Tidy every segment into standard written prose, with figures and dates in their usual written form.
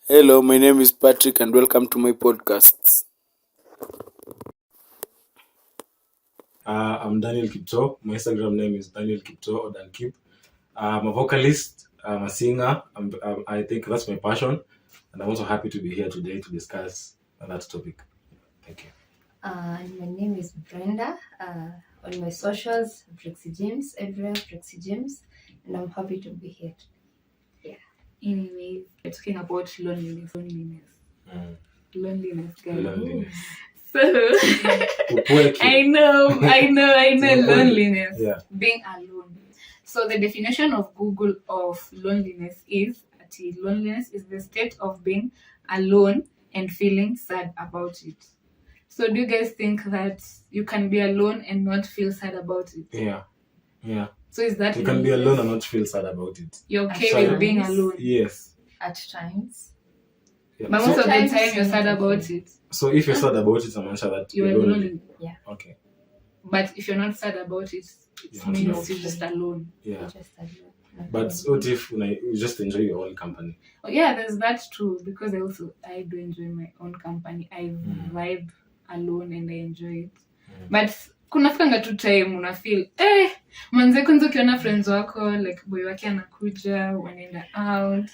Hello, my name is Patrick and welcome to my podcasts. I'm Daniel Kipto. My Instagram name is Daniel Kipto or Dan Kip. I'm a vocalist, I'm a singer. I think that's my passion. And I'm also happy to be here today to discuss that topic. Thank you. My name is Brenda. On my socials, Brexy James, everywhere Brexy James, and I'm happy to be here. Anyway, we're talking about loneliness. Loneliness, guys. Loneliness. So Upweke. I know loneliness. Yeah. Being alone. So the definition of Google of loneliness is loneliness is the state of being alone and feeling sad about it. So do you guys think that you can be alone and not feel sad about it? Yeah. So is that You can be alone and not feel sad about it. You're okay At with being times. alone? Yes. At times. Yeah. But most of the Sometimes time you're sad it's about okay. it. So if you're sad about it, I'm sure that You're you're lonely. lonely. Yeah. Okay. But if you're not sad about it, Yeah, it means no. you're just alone. Yeah. Just alone. But what if you just enjoy your own company? Oh, yeah, there's that too, because I do enjoy my own company. I vibe alone and I enjoy it. But kunafikanga tu time una feel manze kwanza ukiona friends wako like boy wake anakuja wanaenda out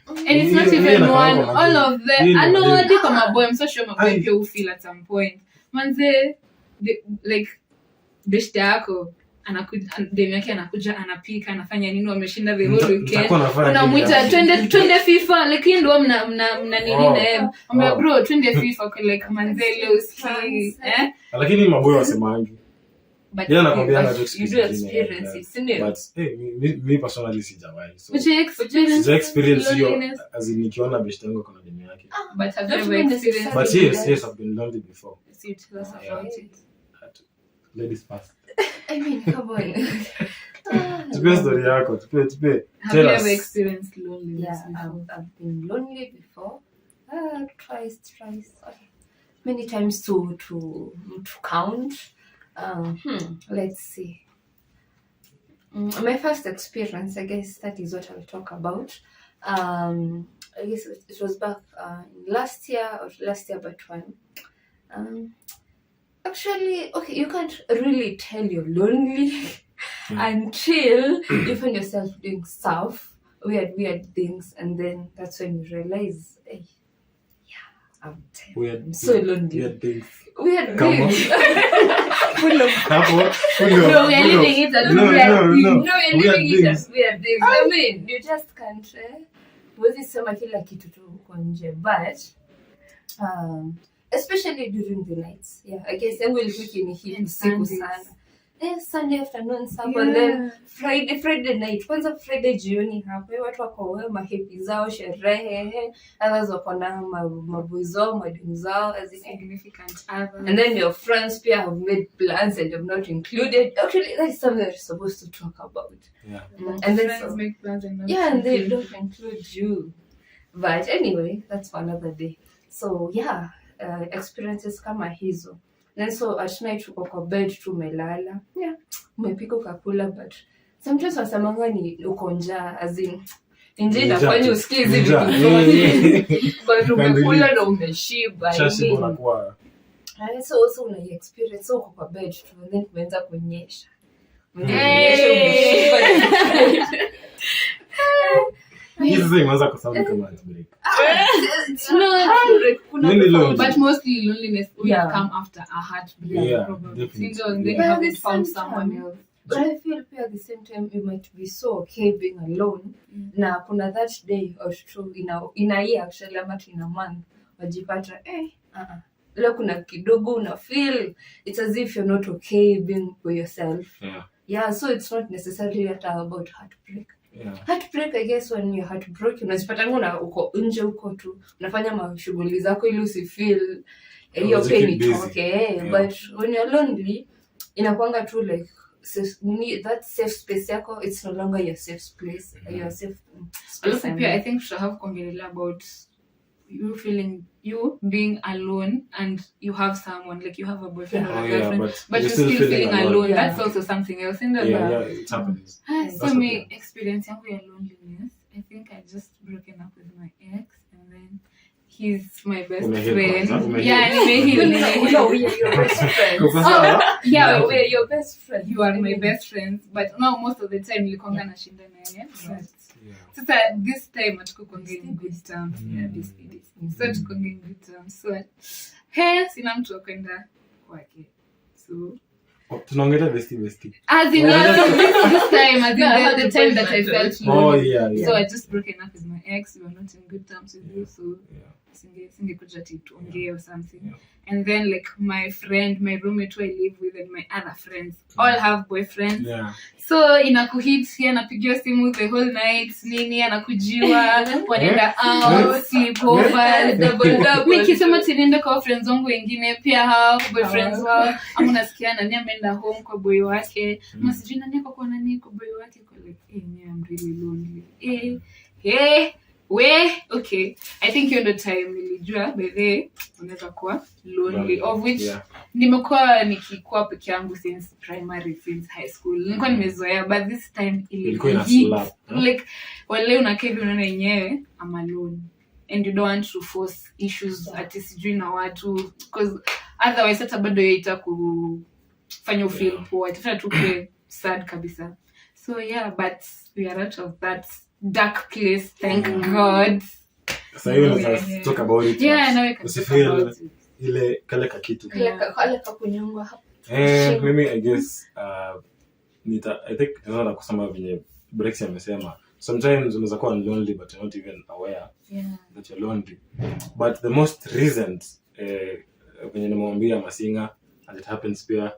and it's not even one all of them I know hadi kama boy I'm so sure maboy pia feel at some point manze like beshte yako anakuja dem yake anakuja anapika anafanya nini wameshinda the whole weekend unamuita twende FIFA like yeye ndio mna nini na yeye bro twende FIFA like manze leo ski lakini maboy wasemangi But yeah, nakwambia you do experience it, isn't it? But me personally sijawahi. So But you experience hiyo loneliness. as in nikiona beshte yangu kuna demu yake. But have Don't you you ever necessarily- experienced But yes, I've been lonely before. See, tell us about it. Ladies first. I mean, come on. Tupe story yako, tupe. Have Tell you us. ever experienced loneliness Yeah, before? I've been lonely before. Twice. Okay. Many times to count. Let's see. My first experience, I guess that is what I'll talk about. I guess it was back last year but one. Actually, okay, you can't really tell you're lonely until you find yourself doing stuff, weird things, and then that's when you realize, hey, I'm so lonely. Weird things. Weird Come on. things. No, we are living it alone. No. No, you're Weird living it things. as weird things. I mean, you just can't. Huwezi sema kila kitu tu huko nje, but especially during the nights. Yeah, I guess yangu ilikuwa ikinihit usiku sana. Sunday afternoon hapo, and then Friday night. Kwanza Friday jioni hapo, watu wako wema happy zao sherehe, others wako na maboys zao, madem zao, as in Significant others. and then your friends pia have made plans and you've not included. Actually, that's something that you're supposed to talk about. Yeah. And then friends make plans and not and they include. don't include you. But anyway, that's for another day. So yeah, experiences kama hizo. Then so at night uko kwa bed tu umelala. Yeah, umepika ukakula, but sometimes wasamanga ni uko njaa, as in njaa inafanya usikie hizi vitu zote. But umekula na umeshiba. Shashi bora kwa. So also una experience uko kwa bed tu, and then kuanza kunyesha. Hii sasa imeanza kusound kama break. But mostly loneliness will Yeah. come after a heartbreak. Yeah, Probably. definitely. So then you Yeah, haven't at the found same someone time. else. But I feel at the same time you might be so okay being alone. Na kuna that day or two in a year actually, ama in a month, wajipata leo kuna kidogo una feel it's as if you're not okay being with yourself. Yeah, so it's not necessarily about heartbreak. Yeah. Heartbreak, I guess, when you're heartbroken unajipata uko nje huko tu unafanya mashughuli zako ili usifeel hiyo pain itoke. But when you're lonely inakuanga tu like that safe space yako, it's no longer your safe place. Your safe space. I think we should have conversation about you being alone and you have someone, like you have a boyfriend or a girlfriend, but you're still feeling alone. Yeah. That's also something else. Yeah, it happens. So my experience yangu ya loneliness, I think I just broken up with my ex, and then he's my best Umehit friend. kwanza, umehit. Yeah, nimehit. No, we are your best friends. Uko sawa? Yeah, No, we are your best friends. you are my best friends, but now most of the time nilikonga na shinda na yeye. But Yeah. sasa this time hatukukonga in good terms. Yeah, this. So hatukukonga in good terms. So sina mtu wa kwenda kwake. So Tunaongelea bestie. as in this time, as in the time that I felt Oh lonely. yeah. So I just broken up with my ex. We were not in good terms with you, so Yeah. singekuja tuongee or something. Yeah. And then like my friend, my roommate who I live with, and my other friends all have boyfriends. Yeah. So inakuhit here, anapigiwa simu the whole night, nini anakujiwa, wanaenda out, sleepovers, double. Nikisema tiniende kwa friends wangu wengine pia hao boyfriends wao, ama unasikia nani ameenda home kwa boy wake, ama sijui nani kwa nani kwa boy wake, kwa like I'm really lonely. Okay, I think hiyo ndo time nilijua by the way unaweza kuwa lonely, of which nimekuwa nikikuwa peke yangu since primary, since high school nilikuwa nimezoea, but this time Ilikuwa ina slap, like wale unakaa hivi unaona yenyewe I'm alone and you don't want to force issues ati sijui na watu, because otherwise hata bado yaita kufanya feel poor, itafanya tu kuwe sad kabisa. So yeah, but we are out of that dark place, thank God. So let's talk about it. Yeah, now we can talk about it. Ile kale kakitu. Kale kakunyongwa hapo. Mimi I guess I think naona kusema venye Brex amesema, sometimes unaweza kuwa lonely but you're not even aware that you're lonely. But the most recent venye nimwambia Masinga, and it happens pia,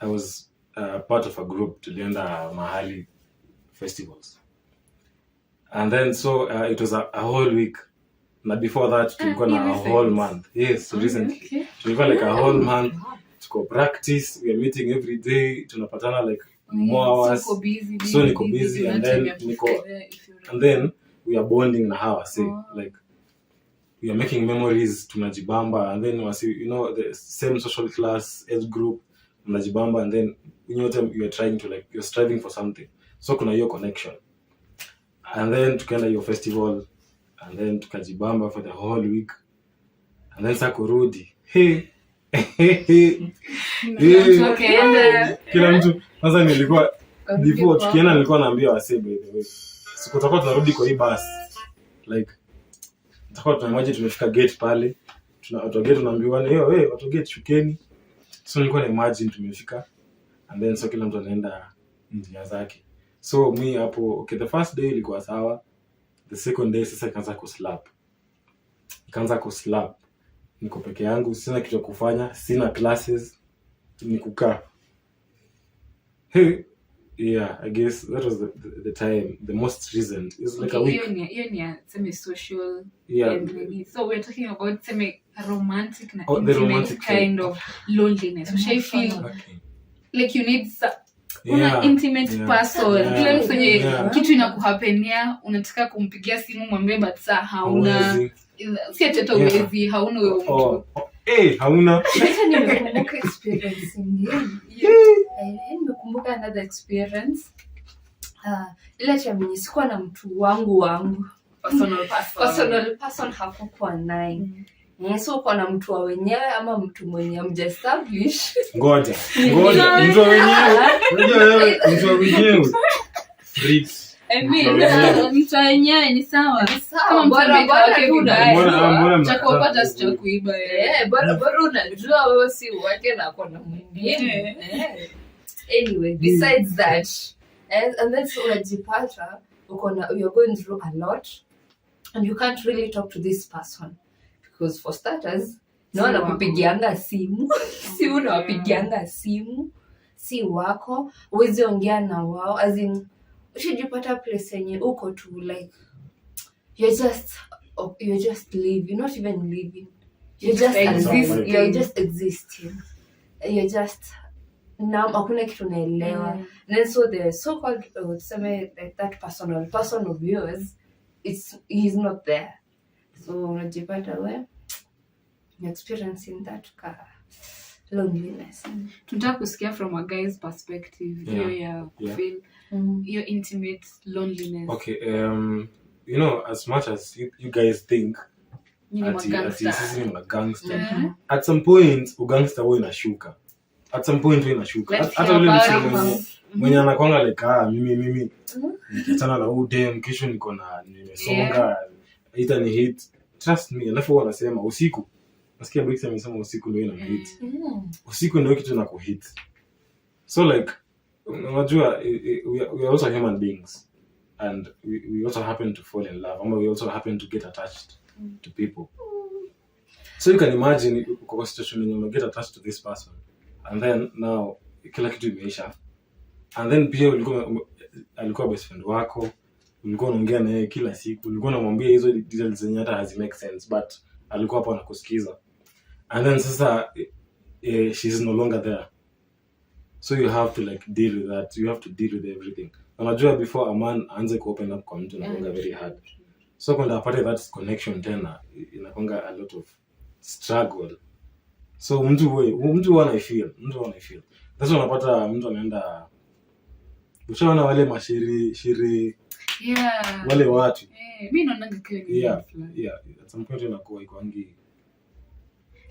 I was part of a group tulienda mahali festivals. And then so it was a whole week. Na before that tulikuwa na a whole month. Yes, so recently. Tulikuwa like a whole month. Tuko practice, we are meeting every day, tunapatana like more hours. So niko busy and then we are bonding na hawa say like we are making memories, tunajibamba, and then the same social class, age group, tunajibamba, and then you are trying to like, you're striving for something. So kuna hiyo connection. And then tukaenda hiyo festival, and then tukajibamba for the whole week, and then kurudi. Kila mtu sasa nilikuwa before tukienda nilikuwa naambia wasee by the way, siku tutakuwa tunarudi kwa hii bus, like tutakuwa tunamaji tumefika gate pale, watu gate tunaambiwa watu gate shukeni. So nilikuwa na imagine tumefika, and then so kila mtu anaenda njia zake. So me hapo, okay, the first day ilikuwa sawa, the second day sasa ikaanza kuslap. Niko peke yangu, sina kitu kufanya, sina classes, ni kukaa. Yeah, I guess that was the time, the most recent. It's like a week. Hiyo ni semi-social. Yeah. So we're talking about semi-romantic and the romantic kind of loneliness, which I feel like you need una intimate person. Kile msenye kitu inakuhapenia, unataka kumpigia simu mwambie but saa hauna. Si ati uwezi, hauna huyo mtu. Hauna. Acha nimekumbuka experience nyingine. Nimekumbuka another experience. Ile chamini sikuwa na mtu wangu. Personal person hakukuwa naye. So uko na mtu wa wenyewe ama mtu mwenye mjestablish. Ngoja. Mtu wa wenyewe. Freaks. I mean, mtu wenyewe ni sawa. Kama bora tu mbona chakopata sio kuiba. Bora unajua wewe si wake na kona mwingine. Anyway, besides that, and then so unajipata you're going through a lot and you can't really talk to this person. Because for starters, naona kupigianga simu, si unawapigianga simu, si wako, uwezi ongea na wao, as in, ushijipata place yenye uko tu, like, you're just living, not even living, you're just existing, you're just existing, you're just, hakuna kitu naelewa. And so the so-called, like that person of yours, he's not there. So unajipata wewe experiencing that loneliness. Tunataka kusikia from a guy's perspective, hiyo ya feel your intimate loneliness. Okay, you know, as much as you guys think Nyinyi ati magangster. sisi ni magangster, Mhm. at some point ugangster huwa inashuka, at some point huwa inashuka. Let's Hata hear yule about mtu it. mwenye anakwanga like mimi nikiachana na huyu dem kesho niko na nimesonga ita ni hit, trust me. Alafu huwa anasema usiku, nasikia Brix amesema usiku ndio ina hit, usiku ndio kitu na kuhit. So like unajua we are also human beings, and we also happen to fall in love, or we also happen to get attached to people. So you can imagine kwa situation yenye you get attached to this person, and then now kila kitu imeisha, and then pia alikuwa best friend wako, ulikuwa unaongea na yeye kila siku, ulikuwa unamwambia hizo details zenye hata hazi make sense, but alikuwa hapo anakusikiza, and then sasa she's no longer there. So you have to like deal with that. You have to deal with everything. Unajua before a man aanze ku open up kwa mtu inakuanga very hard. So when apate that connection tena inakuanga a lot of struggle. So mtu wana feel. That's when unapata mtu anaenda, ushaona wale mashiri Yeah. wale watu. Mimi naona kwa ni. Yeah. At some point inakuwa ikwangi.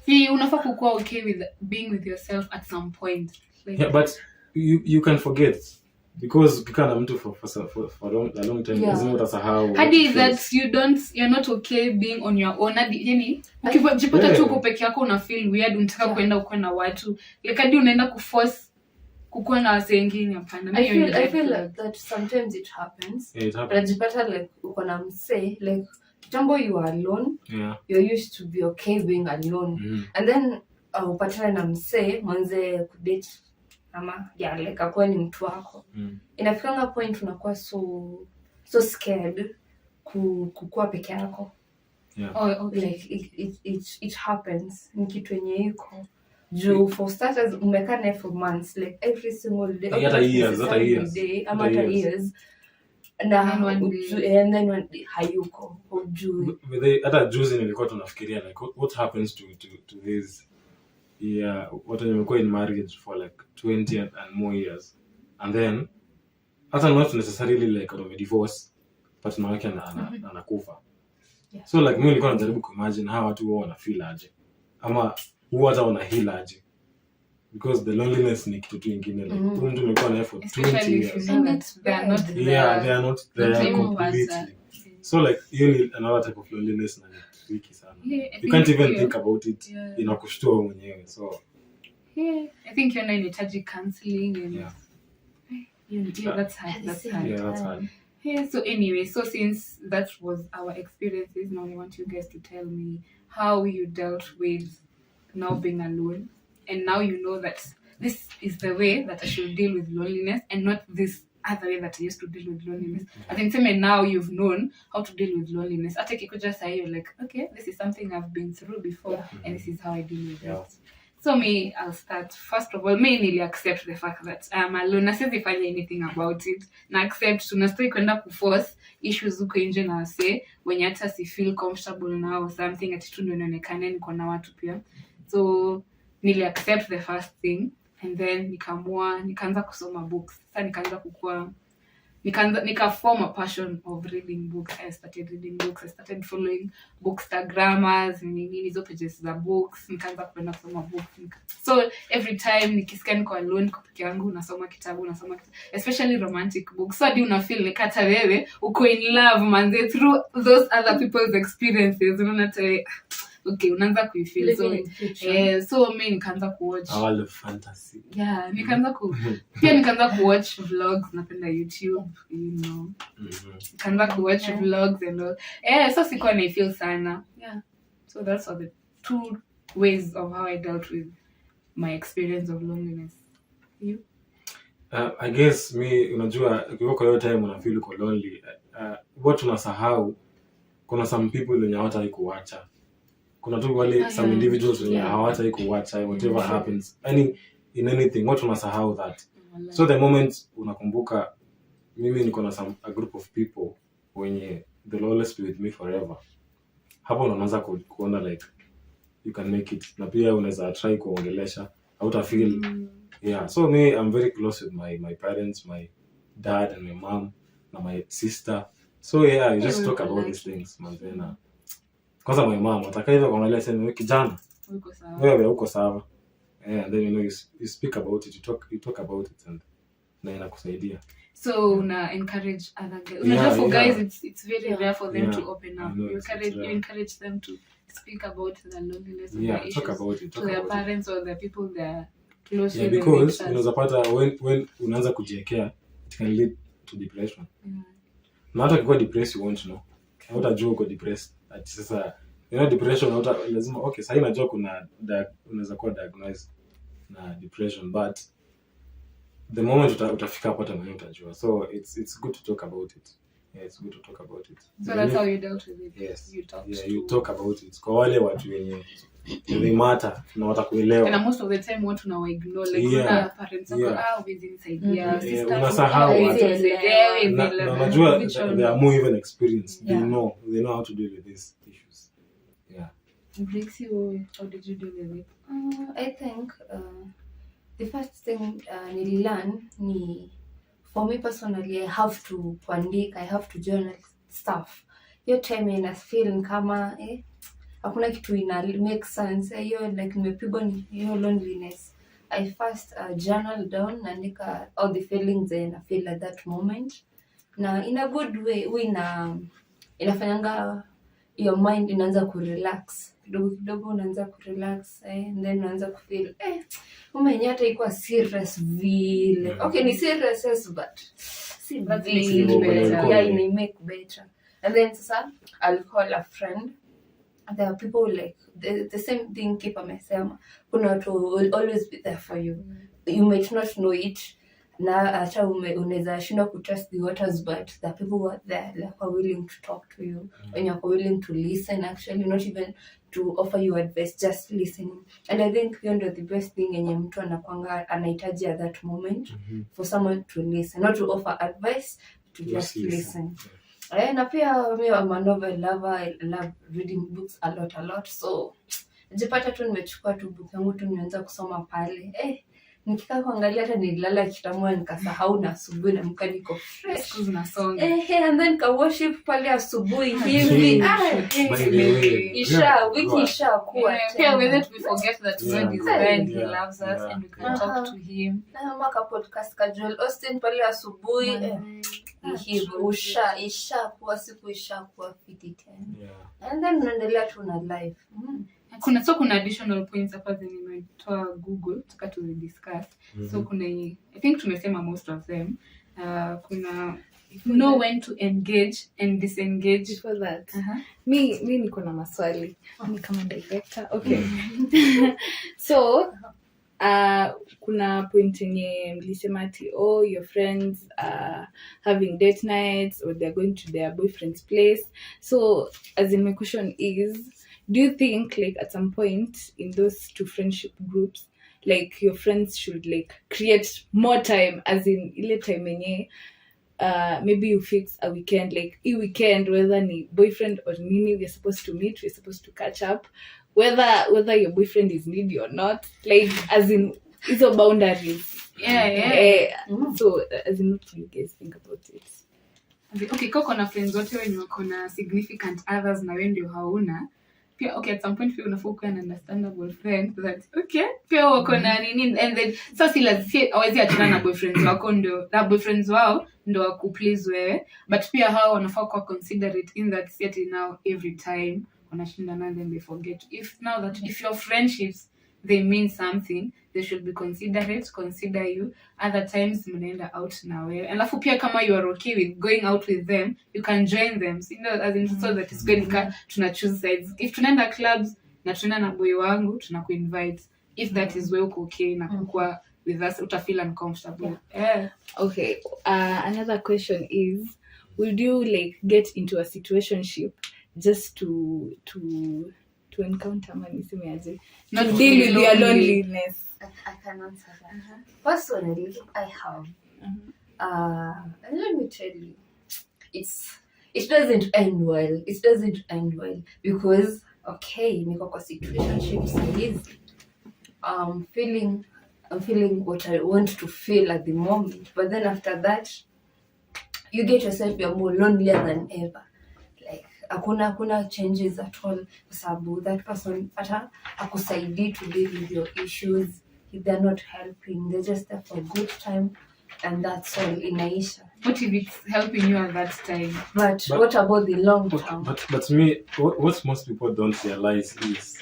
See, unafaa kukuwa okay with being with yourself at some point. Like, Yeah, but you can forget, because ukikaa na mtu for a long time lazima utasahau. hadi that you're not okay being on your own. Hadi yani ukijipata tu uko peke yako una feel weird, unataka kwenda uko na watu. Like hadi unaenda kuforce kukuwa na watu wengine, hapana. I feel like that sometimes it happens. Yeah, it happens. Unajipata like uko na msee, like kitambo you are alone. Yeah. You're used to be okay being alone. And then upatana na msee mwanze kudate ama like akuwa ni mtu wako. Inafikanga point unakuwa so scared kukua peke yako. Yeah. Oh, okay. Like it happens. Ni kitu yenye iko juu for starters umekaa naye for months, like every single day, Hata years. ama hata years, na and then one day hayuko hujui. Hata juzi nilikuwa tunafikiria like what happens to this, watu wamekuwa in marriage for like 20 and more years, and then hata not necessarily like wame divorce, but na wake anakufa. Yeah. So like mimi nilikuwa najaribu kuimagine how watu wao wana feel aje, ama huwa hata wana heal aje, because the loneliness ni kitu kingine. Like mtu amekuwa naye for 20 years, They are not there. they are not there completely. So like you need another type of loneliness na ni tricky sana. Yeah, You can't even think about it. Inakushtua wewe mwenyewe. So yeah, I think you're inahitaji counseling and yeah. That's hard. That's hard. Yeah, so anyway, so since that was our experiences, now I want you guys to tell me how you dealt with now being alone, and now you know that this is the way that I should deal with loneliness and not this other way that I used to deal with loneliness. I think now you've known how to deal with loneliness. I think you could just say you're like, okay, this is something I've been through before, and this is how I deal with it. So me, I'll start. First of all, me really accept the fact that I'm alone. I siwezi fanya anything about it. Na accept tunastoi kwenda kuforce issues huko nje na wase wenye hata si feel comfortable now or something, ati tu ndio inaonekana niko na watu pia. So nili accept the first thing, and then nikaanza kusoma books. Sasa nika form a passion of reading books. I started reading books. I started following bookstagrammers, nini hizo pages za books. Nikaanza kupenda kusoma books. So every time nikisikia niko alone kwa peke yangu nasoma kitabu, especially romantic books. So hadi una feel like hata wewe uko in love manze through those other people's experiences. Unaona tayari okay, unaanza kuifeel. So mimi nikaanza kuwatch all the fantasy. Yeah, nikaanza kuwatch vlogs, napenda YouTube, you know. Nikaanza kuwatch vlogs and all. So sikuwa na feel sana. Yeah. So that's all the two ways of how I dealt with my experience of loneliness. You? I guess me, unajua ukiko hiyo time una feel uko lonely, what unasahau kuna some people wenye hawataki kuacha. Kuna tu wale some individuals wenye hawataki kuacha whatever happens. In anything, what unasahau that. So the moment unakumbuka mimi niko na a group of people wenye they'll always be with me forever, hapo unaanza kuona like you can make it, na pia unaweza try kuongelesha hauta feel. So me, I'm very close with my parents, my dad and my mom, and my sister. So yeah, you just Yeah, talk we're about these lucky. things manzena. Kwanza my mom ataka hivyo kuangalia sema wewe kijana Uko sawa. wewe uko sawa. And then you speak about it, you talk about it and na inakusaidia. So una encourage other guys. Yeah, For yeah. guys it's very rare for them Yeah, to open I up. know, You it's encourage rare. them to speak about their loneliness and Yeah, their talk issues about it. to Talk their about it. parents or the people they're close Yeah, with. and because themselves. unaweza pata when unaanza kujiekea it can lead to depression. Yeah. Na hata ukikuwa depressed you won't know. Hautajua uko depressed. Ati sasa depression lazima okay, sasa najua kuna unaweza kuwa diagnosed na depression but the moment utafika hapo hata mwenyewe utajua. So it's good to talk about it. Yeah, it's good to talk about it. So that's how you dealt with it. Yes. You Talk about it. Kwa wale watu wenye they matter na watakuelewa. And most of the time watu na ignore like Yeah. parents Yeah. busy inside yeah, sisters unasahau watu. na unajua they are more even experienced. Yeah. They know how to deal with these issues. Yeah. Brixie, how did you deal with it? I think the first thing nililearn ni for me personally I have to kuandika, I have to journal stuff. Hiyo time ina feel kama hakuna kitu ina make sense. Hiyo like nimepigwa ni hiyo loneliness. I first journal down, naandika all the feelings I feel at that moment. Na in a good way, inafanyanga your mind inaanza kurelax. Kidogo unaanza kurelax and then unaanza kufeel mwenye hata ikuwa serious vile. Okay, ni serious but si That vile. makes it better. Yeah, it make better. And then sasa I'll call a friend. There are people like the same thing keep amesema. Kuna watu will always be there for you. You might not know it. Na hata unaweza shindwa kutrust the waters but the people who are there like are willing to talk to you and you're willing to listen, actually not even to offer you advice, just listening. And I think hiyo ndio the best thing yenye mtu anakuanga anahitaji at that moment, for someone to listen, not to offer advice, to just listen. Na pia mimi I'm a novel lover. I love reading books a lot. So jipata tu nimechukua tu book yangu tu nianza kusoma pale. Nikikaa kuangalia hata nilala kitamua nikasahau na asubuhi na mka niko fresh. Unasonga. And then ka worship pale asubuhi hivi. Wiki ishakuwa. Yeah, with it we forget that God is there and He loves us and we can talk to Him. Na maka podcast ka Joel Austin pale asubuhi. Hivyo ishakuwa siku ishakuwa fiti tena. Yeah. And then unaendelea tu na life. Kuna additional points hapa zenye nimetoa Google tuka to discuss. So kuna I think tumesema most of them. Kuna know when to engage and disengage. Before that, mi niko na maswali. Ni kama director. Okay. So, kuna point yenye mlisema ati your friends are having date nights or they're going to their boyfriend's place. So, as in my question is, do you think like at some point in those two friendship groups, like your friends should like create more time, as in ile time yenye maybe you fix a weekend, like a weekend, whether ni boyfriend or nini, we're supposed to meet, we're supposed to catch up, whether your boyfriend is needy or not, like as in hizo boundaries. So as in what do you guys think about it? Okay, koko na friends wote wenye wako na significant others na wewe ndio hauna. Pia okay, at some point pia unafaa kuwa an understandable friend that okay, pia wako na nini, and then so si hawezi achana na boyfriends wako ndio na boyfriends wao ndio wakuplease wewe, but pia hao wanafaa kuwa considerate in that set now every time wanashindana and then they forget if your friendships they mean something, they should be considerate, consider you. Other times mnaenda out na wewe, alafu pia kama you are okay with going out with them, you can join them, as in so that it's going to choose sides. If tunaenda clubs na tunaenda na boy wangu tunakuinvite, if that is well okay na kukua with us uta feel uncomfortable. Okay, another question is, would you like get into a situationship just to encounter to deal with your loneliness? I can answer that. Personally, I have. And let me tell you, it doesn't end well. It doesn't end well because okay, niko kwa situationships hizi. I'm feeling what I want to feel at the moment, but then after that, you get yourself you're more lonelier than ever. Like hakuna changes at all kwa sababu that person hata akusaidii to deal with your issues. They're not helping, they're just there for a good time and that's all, inaisha. What if it's helping you at that time? But what about the long term? But me, what most people don't realize is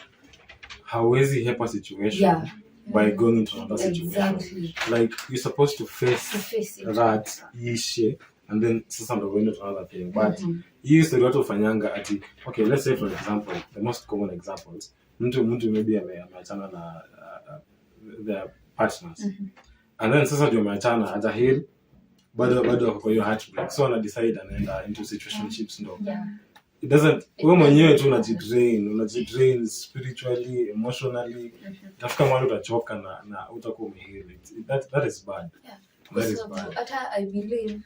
hawezi help a situation by going into another situation. Exactly. Like you're supposed to face it. that issue and then sasa ndo going into another thing. But hii story watu ufanyanga ati, okay, let's say for example, the most common examples, mtu maybe ameachana na their partners. And then sasa ndio ameachana hata heal bado wako kwa hiyo heartbreak, so ana decide anaenda into situationships ndo. It doesn't, wewe mwenyewe tu unajidrain spiritually, emotionally. Tafika mahali utachoka na utakuwa umeheal. That is bad. That is bad. Hata I believe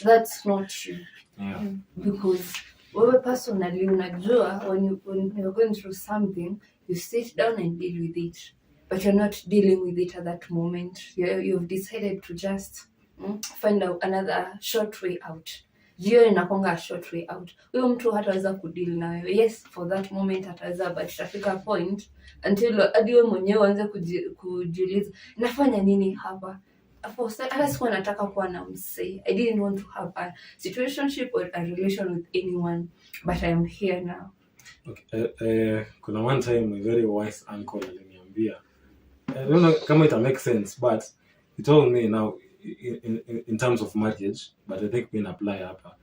that's not true. Because wewe personally unajua when you're going through something, you sit down and deal with it. But you're not dealing with it at that moment. You've decided to just find out another short way out. Hiyo inakonga short way out. Huyo mtu hataweza kudeal na wewe. Yes, for that moment hataweza, but itafika point until hadi wewe mwenyewe uanze kujiuliza nafanya nini hapa? Hata sikuwa nataka kuwa na msee. I didn't want to have a situationship or a relation with anyone, but I am here now. Okay. Kuna one time a very wise uncle aliniambia, I don't know kama it makes sense, but he told me now in terms of marriage, but I think we can apply hapa.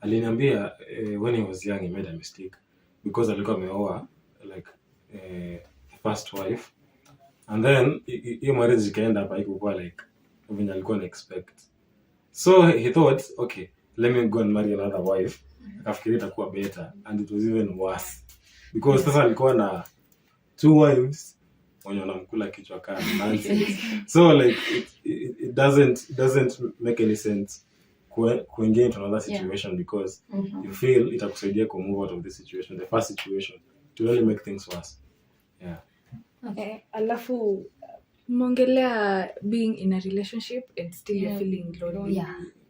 Aliniambia when he was young he made a mistake because alikuwa ameoa like first wife, and then hiyo marriage ikaenda hapa ikuwa like when alikuwa expect. So he thought, okay, let me go and marry another wife. Akafikiria itakuwa better, and it was even worse because sasa alikuwa na 2 wives wenye wanamkula kichwa kama nonsense. So like it doesn't make any sense kuingia into another situation because you feel itakusaidia ku move out of the situation, the first situation, to only make things worse. Okay. Alafu mongelea being in a relationship and still you're feeling lonely.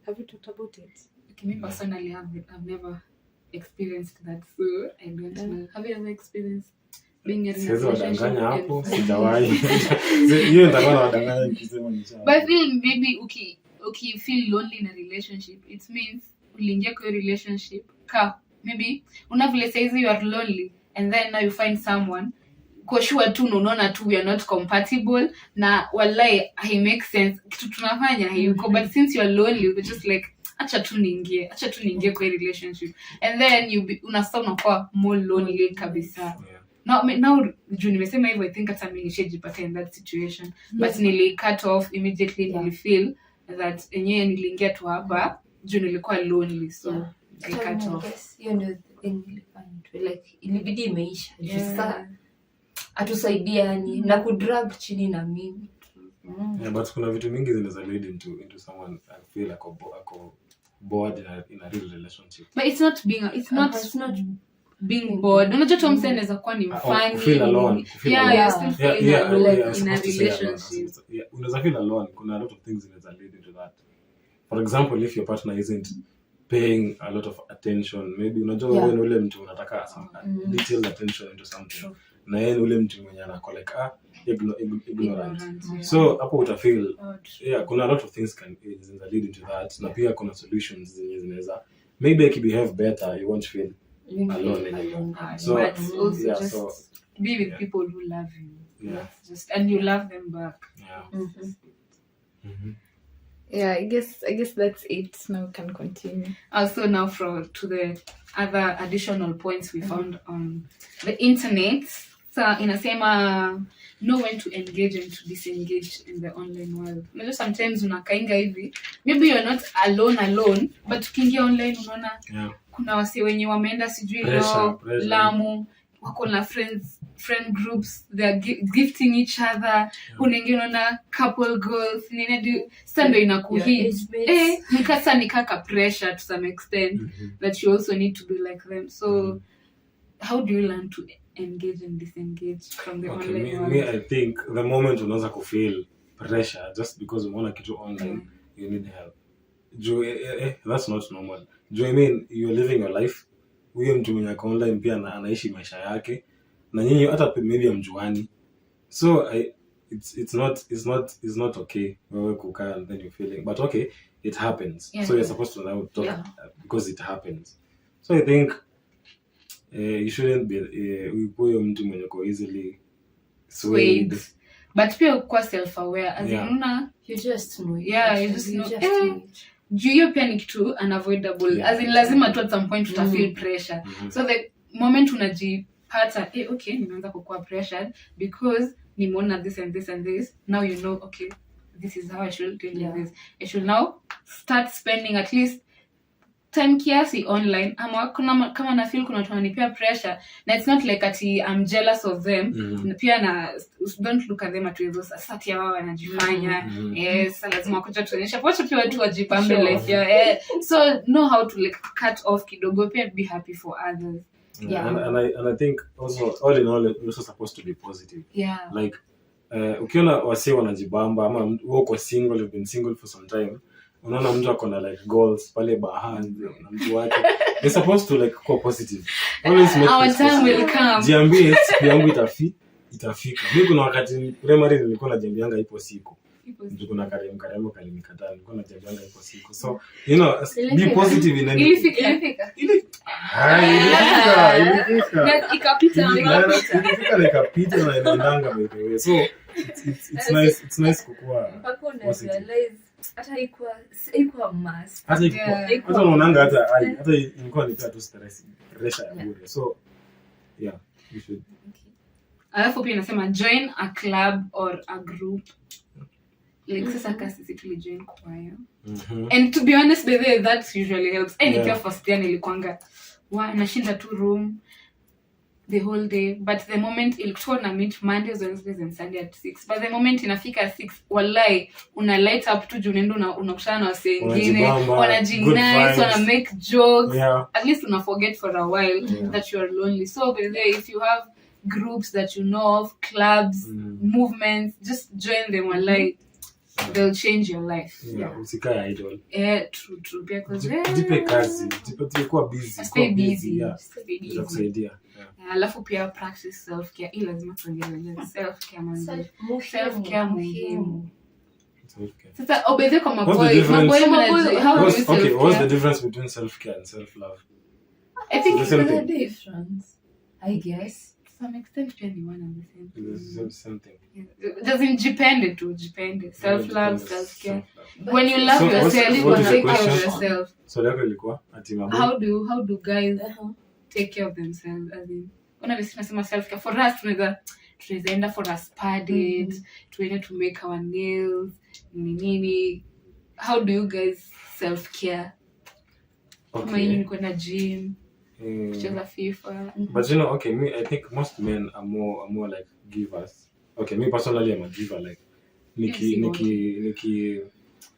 Have you talked about it? Okay, me personally I've never experienced that, so I don't know. Have you ever experienced being in a relationship? Hapo sijawahi. Hiyo nitakuwa nadanganya nikisema nisha. But I feel maybe okay feel lonely in a relationship, it means uliingia kwa relationship maybe unavile says you are lonely and then now you find someone kwa sure tu unaona tu we are not compatible na wallahi it makes sense kitu tunafanya hayuko, but since you are lonely you're just like acha tu niingie kwa relationship and then unastart unakuwa more lonely kabisa. Now juu nimesema hivyo, I think hata mimi nishajipata in that situation, but nili cut off immediately. Nili feel that enyewe niliingia tu hapa juu nilikuwa lonely, so I cut off. Hiyo ndio thing nilifanya tu, like ilibidi imeisha sasa atusaidiani na kudrag chini na mimi. But kuna vitu mingi zinaweza lead into someone I feel like ako bored in a real relationship. But it's not being bored. Unajua tu msee anaweza kuwa ni mfani. Feel alone. You're still feeling alone in a relationship. Unaweza feel alone. Kuna a lot of things zinaweza lead into that. For example, if your partner isn't paying a lot of attention, maybe unajua wewe ni ule mtu unataka some detailed attention into something. Na yeye ule mtu mwenye anako like ignorant. So hapo utafeel kuna a lot of things can lead into that. Na pia kuna solutions zinaweza maybe I can behave better, you won't feel alone anymore. So but also be with people who love you. And you love them back. I guess that's it. Now we can continue. Also now to the other additional points we found on the internet. So inasema know when to engage and to disengage in the online world. Maybe sometimes unakainga hivi, maybe you're not alone, but ukiingia online unaona kuna wase wenye wameenda sijui Lamu, wako na friend groups, they are gifting each other. Unaingia unaona couple goals, sasa ndio inakuhit. Nikaka pressure to some extent that you also need to be like them. So how do you learn to engage and disengage from the online world? Me, I think the moment unaanza kufeel pressure just because umeona kitu online, you need help. That's not normal. I mean you're living your life, huyo mtu mwenye ako online pia anaishi maisha yake na nyinyi hata maybe amjuani, so it's not okay wewe kukaa and then you feeling, but okay, it happens. Yeah. So you're supposed to now talk, Yeah. because it happens. So I think you shouldn't be huyo mtu mwenye ko easily swayed. But pia kuwa self aware as Yeah. in una You just know it. Yeah, you just know. know it. juu hiyo pia ni kitu unavoidable. Yeah. As in lazima tu at some point uta feel pressure. So the moment unajipata okay nimeanza kukua pressured because nimeona this and this and this, now you know okay this is how I should deal with this. I should now start spending at least time kiasi online, ama kama na feel kuna tunanipea pressure na it's not like ati I'm jealous of them. Na pia na don't look at them at those sasa wao wanajifanya yes lazima kuja tuonyesha pote pia watu wajipambe life yao so know how to like cut off kidogo, pia be happy for others. Yeah. And I think also all in all you're also supposed to be positive. Yeah. Like ukiona wasi wanajibamba ama wewe uko single, you've been single for some time, unaona mtu ako na like goals pale bahani na mtu wake, you're supposed to like go positive, always make Our time will come. jiambie siku yangu itafika. Mimi kuna wakati primary nilikuwa najiambianga ipo siku ndio kuna karemo kalinikataa, nilikuwa najiambianga ipo siku, so you know be positive in anything. Ilifika. Ilifika Na ikapita. na ikapita na inaendanga by the way, so it's nice kukua Mpaka una positive. realize hata haikuwa must. hata unaonanga hata ilikuwa ni tu stress pressure ya bure, so yeah you should. Alafu pia nasema join a club or a group. Like sasa kasi sisi tulijoin choir. And to be honest by the way that usually helps. Nikiwa first year nilikuanga nashinda tu room the whole day, but the moment ilikuwa na meet Mondays, Wednesdays and Sunday at 6, but the moment inafika 6 wallahi una light up tu juu unaenda unakutana na wase wengine wanajinice wana make jokes. At least una forget for a while that you are lonely. So by the way if you have groups that you know of, clubs, movements, just join them wallahi. They'll change your life. Usikae idle. True because jipe kazi, jipe kuwa busy, stay busy. itakusaidia. Alafu pia practice self care. Hii lazima tuongelee self care manzi. Self care muhimu. Sasa obedhe kwa maboy how do you self care? What's the difference between self care and self love? I think There's a difference, I guess. to some extent pia ni one and the same. It's the same thing. It doesn't depend. Self love, self care. When you love So yourself, you what is the take care of question? yourself. So lako ilikuwa ati mambo. How do guys take care of themselves? As in, obviously nasema self care for us, tunaweza enda for a spa date, tuende to make our nails, nini. How do you guys self care? Kama yini ni kwenda gym, kucheza FIFA. But you know, okay, me I think most men are more like givers. Okay, me personally I'm a giver. Like Niki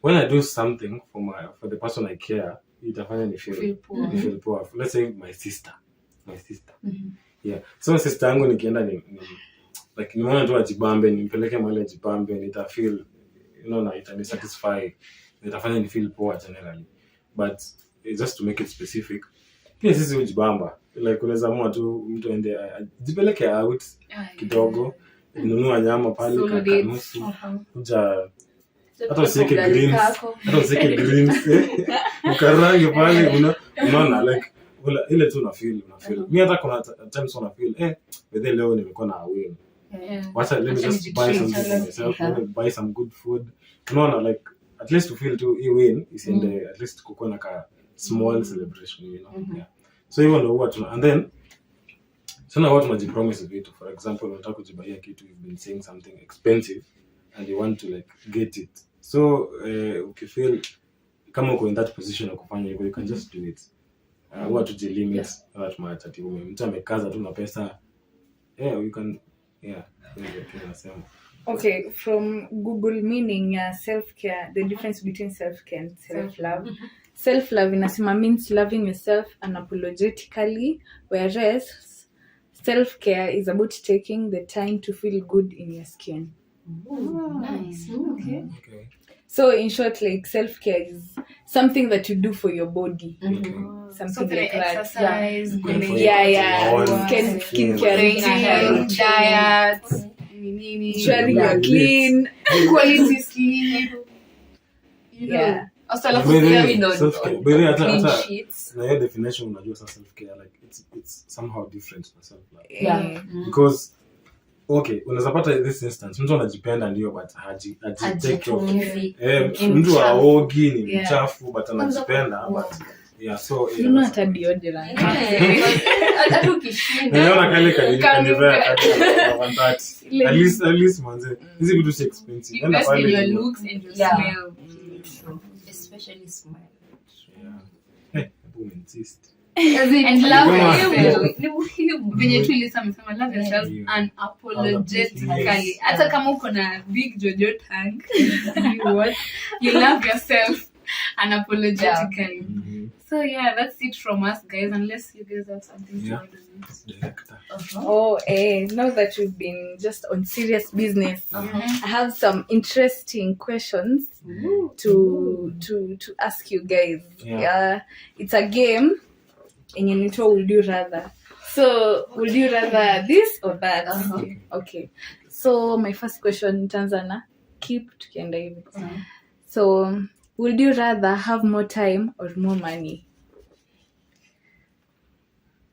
when I do something for the person I care, itafanya ni feel poor. Let's say my sister. Yeah. So sister yangu nikienda ni like nimeona tu ajibambe, nimpeleke mahali ajibambe, nita feel na itani satisfy. Itafanya ni feel poor generally. But just to make it specific, pia sisi ujibamba. Like unaweza amua tu mtu aende jipeleke out kidogo, nunua nyama pale kakanusu, kuja hata usiweke greens, ukarange pale, unaona like ile tu una feel. Mimi hata kuna times una feel whether leo nimekuwa na win. Let me just buy something for myself, buy some good food. Unaona like at least to feel to win is in the at least kukuwa na ka small celebration, Yeah. So even though what and then sana watu tunajipromise vitu. For example, unataka kujibaiya kitu, you've been saying something expensive and you want to like get it. So ukifeel kama uko in that position ya kufanya hivyo, you can just do it. Huwa tujilimit that much ati mtu amekaza tu na pesa. You can nasema. Okay, from Google meaning self-care, the difference between self-care and self-love. Self-love inasema means loving yourself unapologetically, whereas self-care is about taking the time to feel good in your skin. Nice. Okay. So in short, like self-care is something that you do for your body. Something like that. Exercise, Skincare, diet, ensuring you're clean. quality sleep. Yeah. Also, alafu By the pia way, self-care. By the way, clean hata sheets. na hiyo definition unajua sa self-care, like it's somehow different na self-love. Yeah. Because okay, unaweza pata this instance mtu anajipenda ndio but haji take care of Hajitunzi. mtu aogi ni Yeah. mchafu but anajipenda but yeah, so You know hata deodorant. Hata ukishinda. naona kale kanivea at least manze hizi vitu si expensive. Enda invest in pale your you- looks and your Yeah. smell. Especially smile. Yeah. Boom insist. And love Yeah. yourself. Ni muhimu. Venye tu Lisa amesema, love yourself Yeah. unapologetically. Yes. Hata kama uko na big jojo tank, you love yourself unapologetically. So yeah, that's it from us, guys. Unless you guys have something to Yeah. add on it. Director. Now that we've been just on serious business, I have some interesting questions to ask you guys. Yeah. It's a game and you need to would you rather. So would you rather this or that? Okay. So my first question, Tanzana, keep tukienda hivi. So would you rather have more time or more money?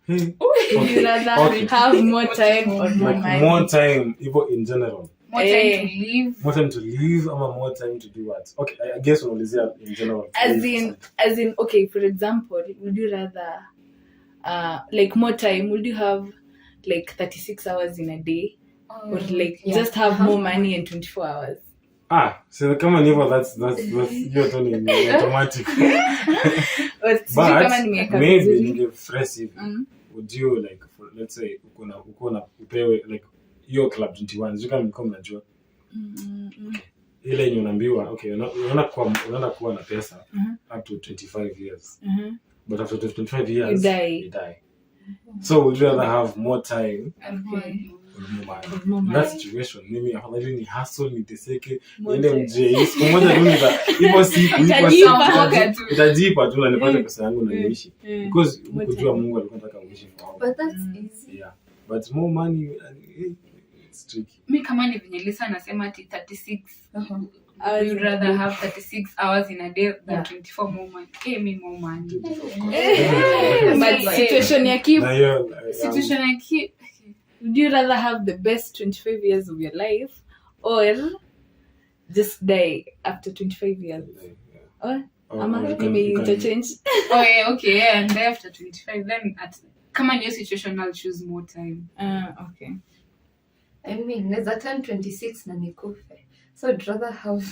Hey. Would you rather Okay. have more time or more Like money? more time even in general. More time to live. More time to live ama more time to do what? Okay, I guess unaulizia in general. As in okay, for example, would you rather like more time, would you have like 36 hours in a day or like just have more money in 24 hours? So kama ni hivyo that's hiyo tu ni automatic. Or sijui But kama nimeweka maybe vizuri. ningefresh hivi. Would you like for, let's say uko na upewe like hiyo club 21 sio kama mko mnajua. Ile yenye unaambiwa okay unaenda kuwa na pesa up to 25 years. But after 25 years You die. So would you rather have more time Okay. or more money? More In that money. situation mimi afadhali ni hustle niteseke More niende time. mjei siku moja tu hivyo siku Itajipa. itajipa tu na nipate pesa yangu na niishi because More kujua time. Mungu alikuwa anataka uishi for But that's easy. yeah but more money it's tricky. Mi kama ni venye Lisa anasema ati 36. Hours You'd in a rather day. have 36 hours in a day than Yeah. 24 more money. Me more money. But situation ya keep, Na hiyo Situation like he, would you rather have the best 25 years of your life or just die after 25 years? Or ama interchange? oh yeah, okay, yeah, and then after 25, then kama ni hiyo situation, I'll choose more time. Okay. I mean, naweza turn 26 na nikufe. So I'd rather have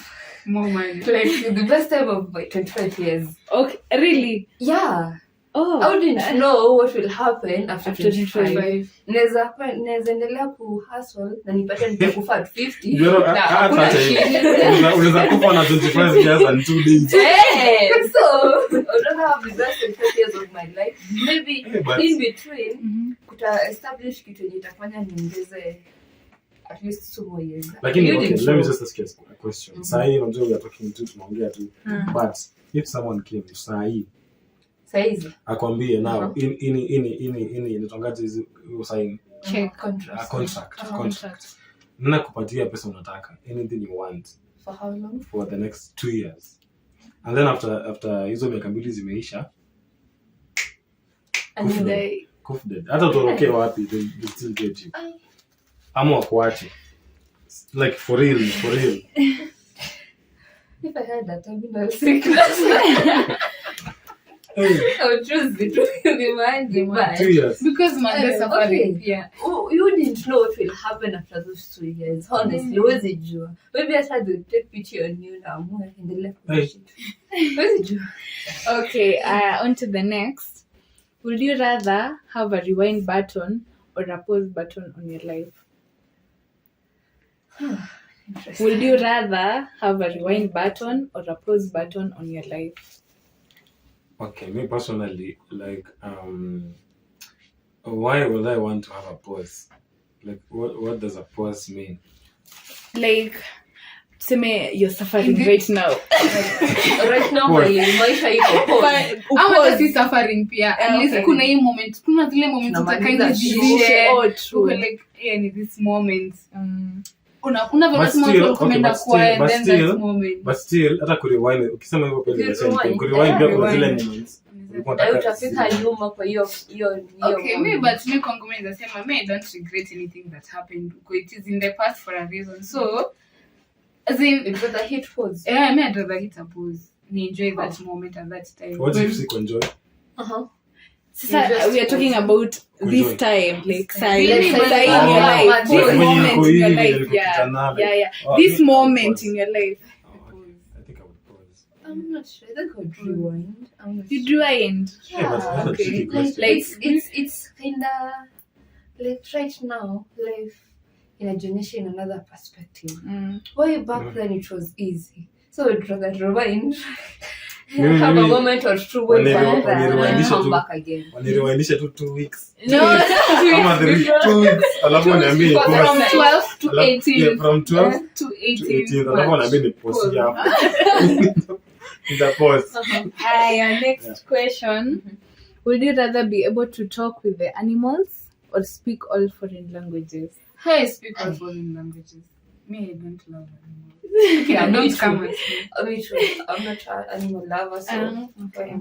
More money. like the best time of my 25 years. Okay, really? Yeah. Oh. I wouldn't know what will happen after After 25. 25. Naweza endelea kuhustle na nipate nitakufa at 50. Ndio, Na hakuna hata shida. unaweza kufa na 25 years and 2 days. So I'd rather have the best 25 years of my life. Maybe but- in between kuta establish kitu yenye itafanya niongeze at least 2 more years. Lakini You okay, didn't let me know. just ask you a question. Sahi unajua we are talking to tunaongea tu. But if someone came sahi Saizi. akwambie now ini inatangaza hizo sign contract. Nina kupatia pesa unataka anything you want For how long? for the next 2 years. And then after hizo miaka mbili zimeisha And Kufu. Die. confident hata utoroke wapi they still get you. Ama wakuache. Like for real. if I had that terminal sickness, I would choose the mind. 2 years. Because my suffering. Okay. Yeah. You wouldn't know what will happen after those 2 years. Honestly, huwezi jua. Maybe after they take pity on you na amua endelea kuishi. Huwezi jua. Okay, on to the next. Would you rather have a rewind button or a pause button on your life? Would you rather have a rewind button or a pause button on your life? Okay, me personally, like, why would I want to have a pause? Like, what does a pause mean? Like, tuseme you're suffering right now. Right now maisha iko pause. Ama si suffering pia. At least okay. kuna hii moment, kuna zile moments utakaini zishe. Oh, true. Like in this moment. Una But vile still, small okay, comment but kwa still- but then still- that moment. But still hata kurewind ukisema hivyo pia ni the same thing. Kurewind, Kurewind pia kuna zile rewind. moments. Ulikuwa unataka Utafika nyuma kwa hiyo Okay, me but me kwangu mimi nasema me I don't regret anything that happened. It is in the past for a reason. So as in it was a hit pause. yeah, me I'd rather hit a pause. Me enjoy that moment at that time. What if you enjoy? Sasa we are talking about this Enjoy. time, like Really, in your yeah, life, yeah, this yeah. moment in your life, When yeah, you yeah. Oh, This me, moment pause. in your life. Oh, okay. I think I would pause. I'm not sure. I think I would rewind. I'm not You sure. rewind. Yeah, but that's a okay. tricky Like question. it's kinda like right now, life inajionyesha in another perspective. Way back then it was easy. So I'd rather rewind. Mimi- Have a mimi- moment or two way back then and wanirewindisha come tu- back again. wanirewindisha tu 2 weeks. No, Kama 2 weeks. Alafu waniambie ni From pause. From 12 to Alafu- 18. yeah, from 12 to to 18. 18. Alafu waniambie ni pause Pause. hapo. Nita pause. Aya, next question. Would you rather be able to talk with the animals or speak all foreign languages? Hey, speak all foreign languages. Me, I don't love animals. Okay, I don't come with me. Me too. I'm not an animal lover, so Okay.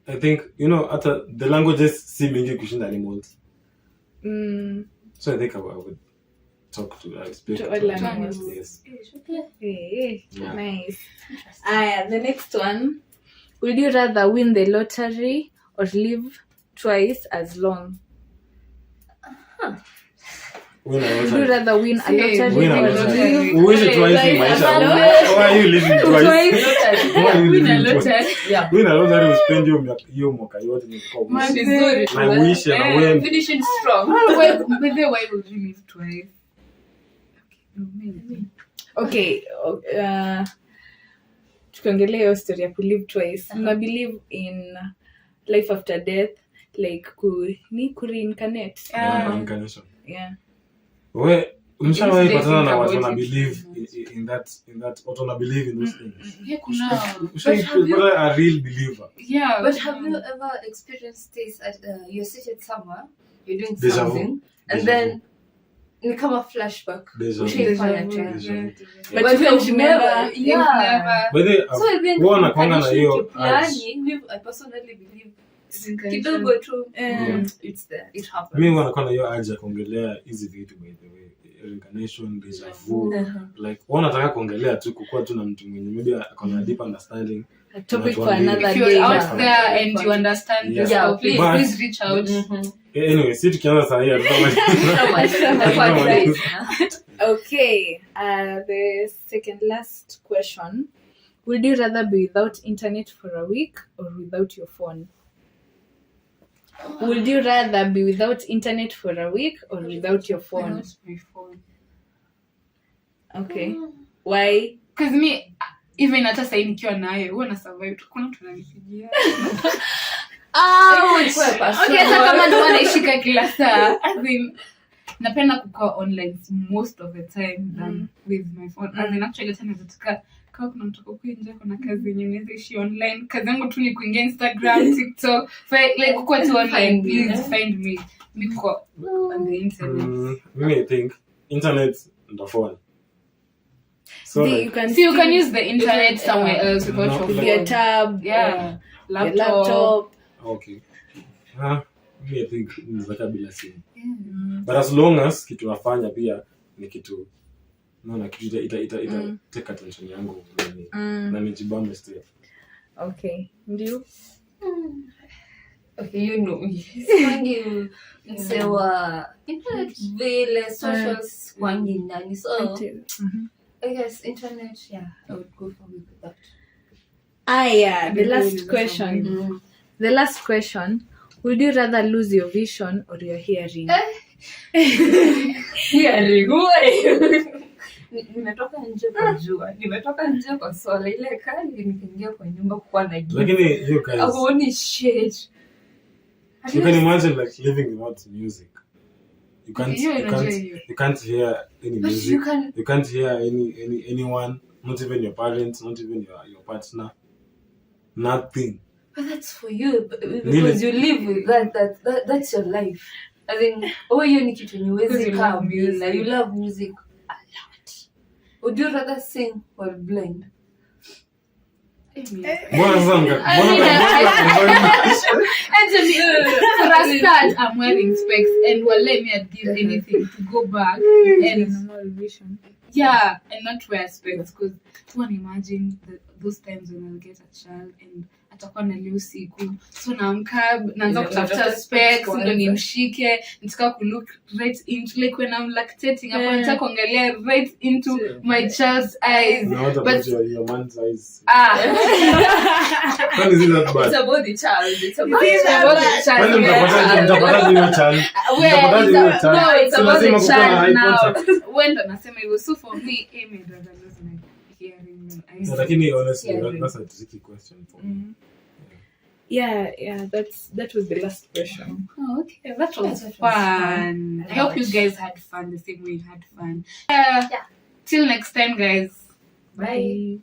I think you know hata the languages si mingi kushinda animals. So I think I would talk to speak To all to animals. Yes. Hey, Yeah. nice. The next one. Would you rather win the lottery or live twice as long? When I was Would you like, rather win a lottery Win a or lottery. live uishi twice in maisha. Why are you living twice? Why are you Win a living twice? lottery. Yeah. Win a lottery uspend hiyo mwaka yote ni kwa Man, wish. vizuri. Na wish na wewe. Finishing strong. Why would you live twice? okay, tukiongelea hiyo story ya kulive twice. Na believe in life after death, like reincarnate. Reincarnation. Yeah. Wewe mshawahi Yes, patana na think watu about wana it. believe in that watu wana believe in those things. Yeah, kuna. Ushaipata a real believer. Yeah. But have you ever experienced this at you're seated somewhere, you're doing Deja vu. something, and Deja then ni kama flashback. Deja vu. Ushaifanya Deja tena. vu. Deja vu. But But you you've can never, never- yeah. By the way, So even huwa nakuanga na hiyo urge. yani, I personally believe kidogo tu it's there, it happens. Mimi huwa nakuwa na hiyo urge ya kuongelea hizi vitu by the way. Reincarnation, deja vu. Like huwa nataka kuongelea tu kukuwa tu na mtu mwenye maybe akona deep understanding. A topic for Unatuambia. another If you're day. out there and you understand Yeah. yourself, please, But- please reach out. Anyway, si tukianza saa hii Okay, the second last question. Would you rather be without internet for a week or without your phone? Would you rather be without internet for a week or without your phone? Without my phone. Okay. Why? Because me, even hata sahi nikiwa nayo huwa na survive tu, kuna mtu ananipigia. Okay, hata kama ndo anaishika kila saa. As in, napenda kukaa online most of the time than with my phone. As in, actually hata nataka kama kuna mtu huko nje kuna kazi yenye naweza ishi online. Kazi yangu tu ni kuingia Instagram, TikTok, like kuwa tu online. Please find me. Niko on the internet. Mimi I think internet ndo phone. So See, like, you can So you can still- use the internet somewhere else without No, your with phone. your tab, Yeah. or Laptop. your laptop. okay. Mimi I think nizaka bila simu. But as long as kitu nafanya pia ni kitu naona kitu ita take attention yangu na nijibambe still. Okay. Ndio. Okay, you know me. Kwangi msewa internet vile socials kwangi nani, so I guess internet, yeah, I would go for with that. Yeah, the last question. The last question. Would you rather lose your vision or your hearing? Hearing. Nimetoka nje kwa jua, nimetoka nje kwa swala ile kali, nikaingia kwa nyumba kwa na giza. Lakini hiyo guys, Haoni shade. you can imagine like living without music. You can't You you enjoy can't you. you can't hear any But music. you can. You can't hear anyone, not even your parents, not even your partner. Nothing. But that's for you because Really? you live with that's your life. I think hiyo ni kitu yenye Because huwezi you kaa love bila. music. You love music a lot. Would you rather sing or blind? Mbona sasa For a start, I'm wearing specs, and let me I'd give anything to go back and normal vision. yeah, and not wear specs because one imagine those times when I'll get a child and atakuwa nalia usiku, so naamka naanza kutafuta specs ndo nimshike, nitaka ku look right into, like when I'm lactating hapo nataka kuangalia right into my child's eyes. No, what about your man's eyes? Ah. When is it that bad? It's about the child. It's about It's about the child. When mtapata hiyo child? Mtapata hiyo child? No, it's So about lazima the kukuwa na eye child now. contact. When ndo nasema hivyo, so for me, my brother was like hearing them. No, lakini honestly, Yeah, that's a tricky question for me. Yeah, that was the last question. Oh, okay. That was That was fun. fun. I hope you guys had fun the same way you had fun. Till next time, guys. Bye.